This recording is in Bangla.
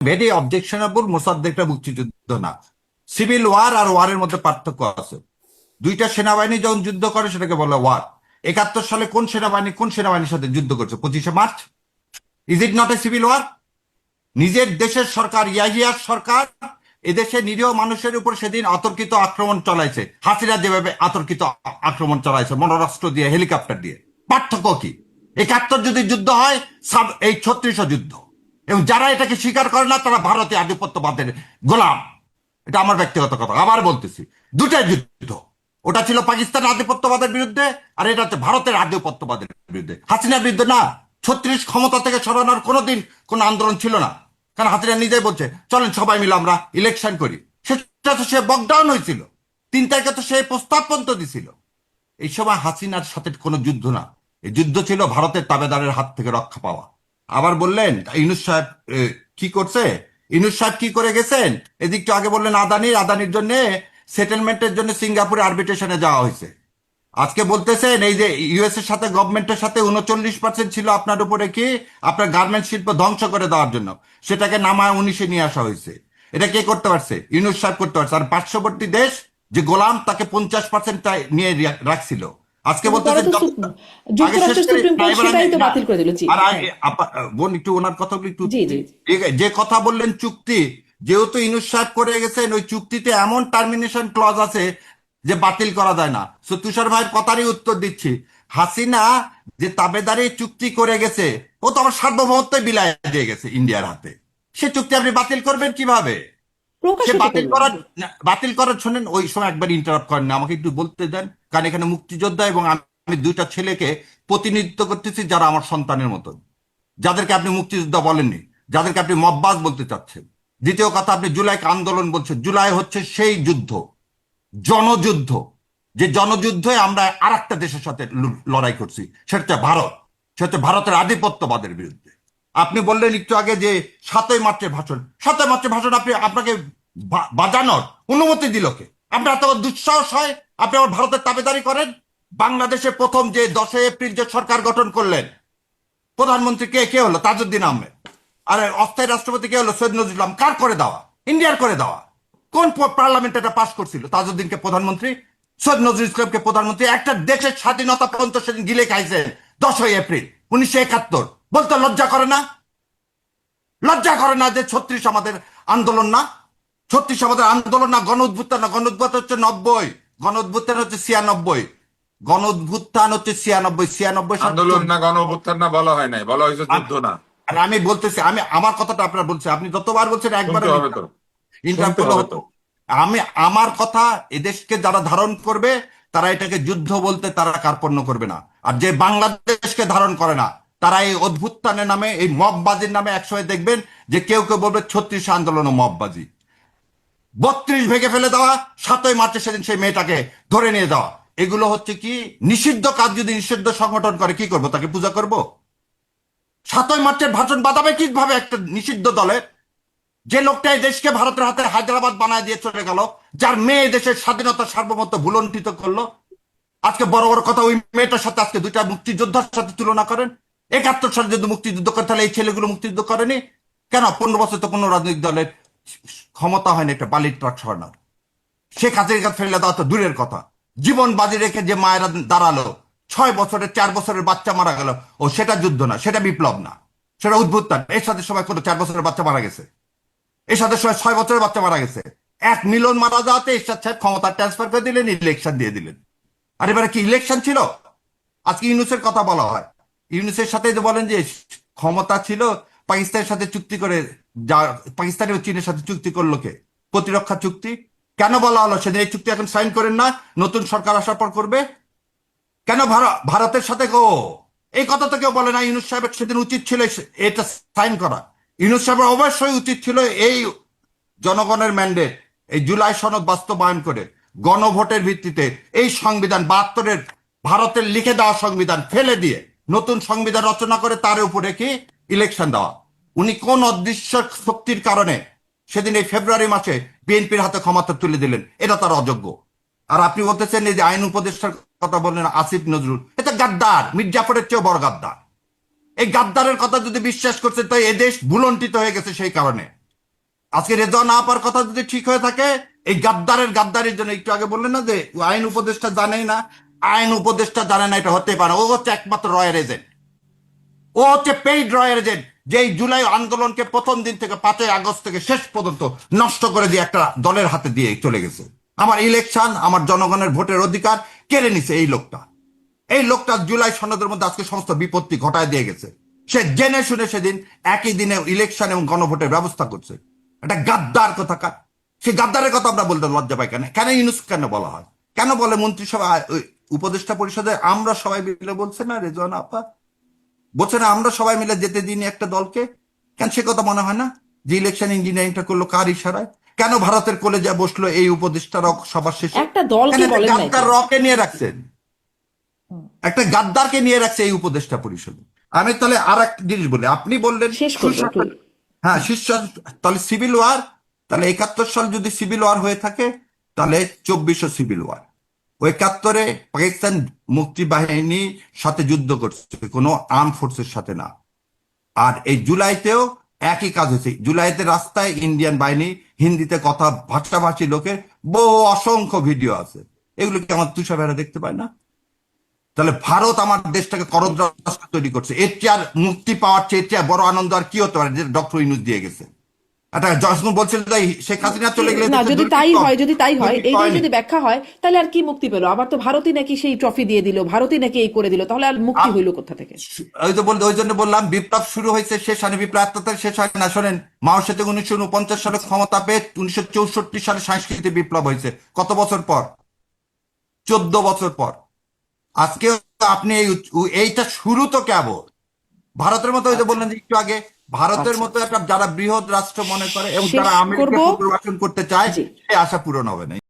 Very objectionable. মোসাদ্দেকটা মুক্তিযুদ্ধ না, সিভিল ওয়ার আর ওয়ারের মধ্যে পার্থক্য আছে। দুইটা সেনাবাহিনী যখন যুদ্ধ করে সেটাকে বলে ওয়ার। 71 সালে কোন সেনাবাহিনী কোন সেনাবাহিনীর সাথে যুদ্ধ করছে? 25শে March. Is it not a civil war? নিজের দেশের সরকার, ইয়াহিয়ার সরকার এদেশে নিরীহ মানুষের উপর সেদিন অতর্কিত আক্রমণ চালাইছে। হাসিনা যেভাবে অতর্কিত আক্রমণ চালাইছে মনোরাষ্ট্র দিয়ে, হেলিকপ্টার দিয়ে। পার্থক্য কি? 71 যদি যুদ্ধ হয়, এই 36 যুদ্ধ। এবং যারা এটাকে স্বীকার করে না তারা ভারতীয় আধিপত্যবাদের গোলাম। এটা আমার ব্যক্তিগত কথা, আবার বলতেছি। দুটাই যুদ্ধ। ওটা ছিল পাকিস্তানের আধিপত্যবাদের বিরুদ্ধে, আর এটা হচ্ছে ভারতের আধিপত্যবাদের বিরুদ্ধে, হাসিনার বিরুদ্ধে না। 36 ক্ষমতা থেকে সরানোর কোনোদিন কোন আন্দোলন ছিল না। কারণ হাসিনা নিজেই বলছে চলেন সবাই মিলে আমরা ইলেকশন করি। সেটা তো সে বকডাউন হয়েছিল। 3 তারিখে তো সে প্রস্তাব পর্যন্ত দিছিল। এই সময় হাসিনার সাথে কোনো যুদ্ধ না, এই যুদ্ধ ছিল ভারতের তাবেদারের হাত থেকে রক্ষা পাওয়া। আবার বললেন ইউনূস সাহেব কি করছে, ইউনূস সাহেব কি করে গেছেন? এদিকটা আগে বললেন আদানির জন্য সেটেলমেন্টের জন্য সিঙ্গাপুরে আরবিট্রেশনে যাওয়া হয়েছে। আজকে বলতেছেন এই যে ইউএস এর সাথে গভর্নমেন্টের সাথে 39% ছিল আপনার উপরে কি, আপনার গার্মেন্ট শিল্প ধ্বংস করে দেওয়ার জন্য, সেটাকে নামায় 19-এ নিয়ে আসা হয়েছে। এটা কে করতে পারছে? ইউনূস সাহেব করতে পারছে। আর পার্শ্ববর্তী দেশ যে গোলাম তাকে 50% নিয়ে রাখছিল। আজকে কিন্তু পরে বলতেছে তো আগে শেষ যুক্তরাষ্ট্রের করে সুপ্রিম কোর্ট ড্রাইভার সেটাই তো বাতিল করে দিল। জি, আর হ্যাঁ। বোন একটু ওনার কথাগুলো একটু জি, জি, জি। যে কথা বললেন চুক্তি, যেহেতু ইউনূস সাহেব করে গেছেন, ওই চুক্তিতে এমন টার্মিনেশন ক্লজ আছে যে বাতিল করা যায় না। সো তুষার ভাইয়ের কথারই উত্তর দিচ্ছি। হাসিনা যে তাবেদারি চুক্তি করে গেছে, ও তো আমার সার্বভৌমত্ব বিলাই দিয়ে গেছে ইন্ডিয়ার হাতে। সে চুক্তি আপনি বাতিল করবেন কিভাবে? সে প্রকাশিত বাতিল করলো না। করার বাতিল করার শোনেন, ওই সময় একবার ইন্টারাপ্ট করেন না আমাকে, একটু বলতে দেন। কারণ এখানে মুক্তিযোদ্ধা এবং আমি দুইটা ছেলেকে প্রতিনিধিত্ব করতেছি যারা আমার সন্তানের মতো, যাদেরকে আপনি মুক্তিযোদ্ধা বলেননি, যাদেরকে আপনি মব্বাজ বলতে চাচ্ছেন। দ্বিতীয় কথা, আপনি জুলাইকে আন্দোলন বলছেন। জুলাই হচ্ছে সেই যুদ্ধ, জনযুদ্ধ, যে জনযুদ্ধে আমরা আর একটা দেশের সাথে লড়াই করছি, সেটা হচ্ছে ভারত। সেটা হচ্ছে ভারতের আধিপত্যবাদের বিরুদ্ধে। আপনি বললেন একটু আগে যে 7ই মার্চের ভাষণ, 7ই মার্চের ভাষণ আপনি আপনাকে বাজানোর অনুমতি দিল কে? আপনার এত দুঃসাহস হয় আপনি আবার ভারতের তাবেদারি করেন? বাংলাদেশে প্রথম যে 10 এপ্রিল যে সরকার গঠন করলেন, প্রধানমন্ত্রী কে কে হলো? তাজউদ্দিন আহমেদ। আর অস্থায়ী রাষ্ট্রপতি কে হলো? সৈয়দ নজরুল ইসলাম। কার করে দেওয়া? ইন্ডিয়ার করে দেওয়া। কোন পার্লামেন্ট এটা পাশ করছিল? তাজউদ্দিনকে প্রধানমন্ত্রী, সৈয়দ নজরুল ইসলামকে প্রধানমন্ত্রী। একটা দেশের স্বাধীনতা পর্যন্ত সেদিন গিলে খাইছেন 10ই এপ্রিল 1971। বলতে লজ্জা করে না? লজ্জা করে না যে 36 আমাদের আন্দোলন না? 36 আমাদের আন্দোলন না, গণ উদ্ভুত্থান না। গণ উদ্ভুত্থান হচ্ছে 90, গণ উদ্ভুত্থান হচ্ছে 96, গণ উদ্ভুত্থান হচ্ছে 96, 96 আন্দোলন না গণ অভ্যুত্থান না বলা হয় নাই, বলা হয়েছে যুদ্ধ না। আর আমি বলতেছি, আমি আমার কথাটা আপনার বলছি, আপনি যতবার বলছেন একবার শুনতে হবে তো, ইন্টারাপ্ট শুনতে করলে হবে হতো। তো। আমি আমার কথা, এদেশকে যারা ধারণ করবে তারা এটাকে যুদ্ধ বলতে তারা কার্পণ্য করবে না। আর যে বাংলাদেশকে ধারণ করে না তারা এই অভ্যুত্থানের নামে, এই মববাজির নামে একসময় দেখবেন যে কেউ কেউ বলবে 36 আন্দোলন ও মববাজি। 32 ভেঙে ফেলে দেওয়া, 7ই মার্চে সেদিন সেই মেয়েটাকে ধরে নিয়ে যাওয়া, এগুলো হচ্ছে কি নিষিদ্ধ কাজ। যদি নিষিদ্ধ সংগঠন করে কি করব? তাকে পূজা করব? 7ই মার্চের ভাষণ বাদাবে কিভাবে একটা নিষিদ্ধ দলে? যে লোকটা এই দেশকে ভারতের হাতে হায়দ্রাবাদ বানায় দিয়ে চলে গেল, যার মেয়ে দেশের স্বাধীনতা সার্বভৌমত্ব ভুলণ্ঠিত করলো, আজকে বড় বড় কথা ওই মেয়েটার সাথে আজকে দুইটা মুক্তিযোদ্ধার সাথে তুলনা করেন। 71 সালে যদি মুক্তিযুদ্ধ করে তাহলে এই ছেলেগুলো মুক্তিযুদ্ধ করেনি কেন? 15 বছর তো কোনো রাজনৈতিক দলের ক্ষমতা হয়নি একটা বালির ট্রাক সরানোর। শেখ হাসিনাকে ফেলে দেওয়া তো দূরের কথা, জীবন বাজি রেখে যে মায়েরা দাঁড়ালো, 6 বছরের 4 বছরের বাচ্চা মারা গেল, ও সেটা যুদ্ধ না, সেটা বিপ্লব না, সেটা উদ্ভুত্থান। এর সাথে সময় কোনো 4 বছরের বাচ্চা মারা গেছে, এর সাথে সময় 6 বছরের বাচ্চা মারা গেছে। এক মিলন মারা যাওয়াতে এরশাদ সাহেব ক্ষমতা ট্রান্সফার করে দিলেন, ইলেকশন দিয়ে দিলেন। আর এবারে কি ইলেকশন ছিল? আজকে ইউনূসের কথা বলা হয়, ইউনূসের সাথে যে বলেন যে ক্ষমতা ছিল পাকিস্তানের সাথে চুক্তি করে, যা পাকিস্তানি ও চীনের সাথে চুক্তি করলো কে? প্রতিরক্ষা চুক্তি। কেন বলা হলো সেদিন এই চুক্তি এখন সাইন করেন না, নতুন সরকার আসার পর করবে? কেন ভারতের সাথে গো? এই কথা তো কেউ বলে না। ইউনূস সাহেবের সেদিন উচিত ছিল এটা সাইন করা। ইউনূস সাহেবের অবশ্যই উচিত ছিল এই জনগণের ম্যান্ডেট, এই জুলাই সনদ বাস্তবায়ন করে গণভোটের ভিত্তিতে এই সংবিধান 72-এর ভারতের লিখে দেওয়া সংবিধান ফেলে দিয়ে নতুন সংবিধান রচনা করে তার উপরে কি ইলেকশন দেওয়া। উনি কোন অদৃশ্য শক্তির কারণে সেদিন এই ফেব্রুয়ারি মাসে বিএনপির হাতে ক্ষমতা তুলে দিলেন? এটা তার অযোগ্য। আর আপনি বলতেছেন এই যে আইন উপদেষ্টার কথা বললেন আসিফ নজরুল, এটা গাদ্দার, মির্জাফরের চেয়েও বড় গাদ্দার। এই গাদ্দারের কথা যদি বিশ্বাস করছেন তাই এদেশ ভুলণ্ঠিত হয়ে গেছে সেই কারণে। আজকে রেজওয়ান আপার কথা যদি ঠিক হয়ে থাকে, এই গাদ্দারির জন্য একটু আগে বললেন না যে ও আইন উপদেষ্টা জানেই না, আইন উপদেষ্টা জানে না, এটা হতে পারে না। ও হচ্ছে একমাত্র রয়ের এজেন্ট, ও হচ্ছে পেইড রয়ের এজেন্ট, যেই জুলাই আন্দোলনকে প্রথম দিন থেকে 5ই আগস্ট থেকে শেষ পর্যন্ত নষ্ট করে দিয়ে একটা দলের হাতে দিয়ে চলে গেছে। আমার ইলেকশন, আমার জনগণের ভোটের অধিকার কেড়ে নিছে এই লোকটা। এই লোকটা জুলাই সনদের মধ্যে আজকে সমস্ত বিপত্তি ঘটায় দিয়ে গেছে। সে জেনে শুনে সেদিন একই দিনে ইলেকশন এবং গণভোটের ব্যবস্থা করছে। একটা গাদ্দার কোথাকার। সে গাদ্দারের কথা আমরা বলতে লজ্জা পাই কেন? কেন ইউনুস কেন বলা হয়? কেন বলে মন্ত্রিসভা ওই উপদেষ্টা পরিষদে আমরা সবাই মিলে বলছে না, রেজওয়ান আপা বলছে না আমরা সবাই মিলে যেতে দিন একটা দলকে? কেন সে কথা মনে হয় না যে ইলেকশন ইঞ্জিনিয়ারিংটা করলো কার ইশারায়? কেন ভারতের কলেজে বসলো এই উপদেষ্টারা সবার শেষে? একটা দলকে কেন একটা বলেন নাই গাদ্দার কেন? রকে নিয়ে রাখছেন? একটা গাদ্দারকে নিয়ে রাখছে এই উপদেষ্টা পরিষদে। আমি তাহলে আর একটা জিনিস বলি, আপনি বললেন শেষ করবো একটু। হ্যাঁ শীর্ষ, তাহলে সিভিল ওয়ার, তাহলে 71 সাল যদি সিভিল ওয়ার হয়ে থাকে তাহলে 24ও সিভিল ওয়ার। ওই 71-এ পাকিস্তান মুক্তি বাহিনীর সাথে যুদ্ধ করছে, কোনো আর্ম ফোর্সের সাথে না। আর এই জুলাইতেও একই কাজ হয়েছে। জুলাইতে রাস্তায় ইন্ডিয়ান বাহিনী হিন্দিতে কথা ভাষাভাষী লোকের বহু অসংখ্য ভিডিও আছে। এগুলো কি আমার তুষার ভাইরা দেখতে পায় না? তাহলে ভারত আমার দেশটাকে করদ রাষ্ট্র তৈরি করছে। এর চেয়ে আর মুক্তি পাওয়ার চেয়ে এর চেয়ে বড় আনন্দ আর কি হতে পারে, যেটা ডক্টর ইউনূস দিয়ে গেছে। একটা যখন বলছিল যে শেখ হাসিনা চলে গেলে না, দেশের যদি দুর্নীতি তাই কম, হয়, যদি তাই হয়, দুর্নীতি এইটাই হয়নি। যদি ব্যাখ্যা হয়, তাহলে আর কি মুক্তি পেলো? আবার তো ভারতই নাকি সেই ট্রফি দিয়ে দিল, ভারতই নাকি এই করে দিল, তাহলে আর মুক্তি হইল কোথা থেকে? ওই তো ওই জন্য বললাম বিপ্লব শুরু হয়েছে, শেষ হয়নি। বিপ্লব আত্মহত্যা শেষ হয় না। শোনেন, মাও সেতুং 1949 সালে ক্ষমতা পেয়ে 1964 সালে সাংস্কৃতিক বিপ্লব হয়েছে। কত বছর পর? 14 বছর পর। আজকে আপনি এইটা শুরু তো কেবল ভারতের মতো, ওই যে বললেন যে একটু আগে, ভারতের আচ্ছা, মতো একটা যারা বৃহৎ রাষ্ট্র মনে করে এবং শেষ যারা আমেরিকা করব। পুনর্বাসন করতে চায়, জি। সেই আশা পূরণ হবে না।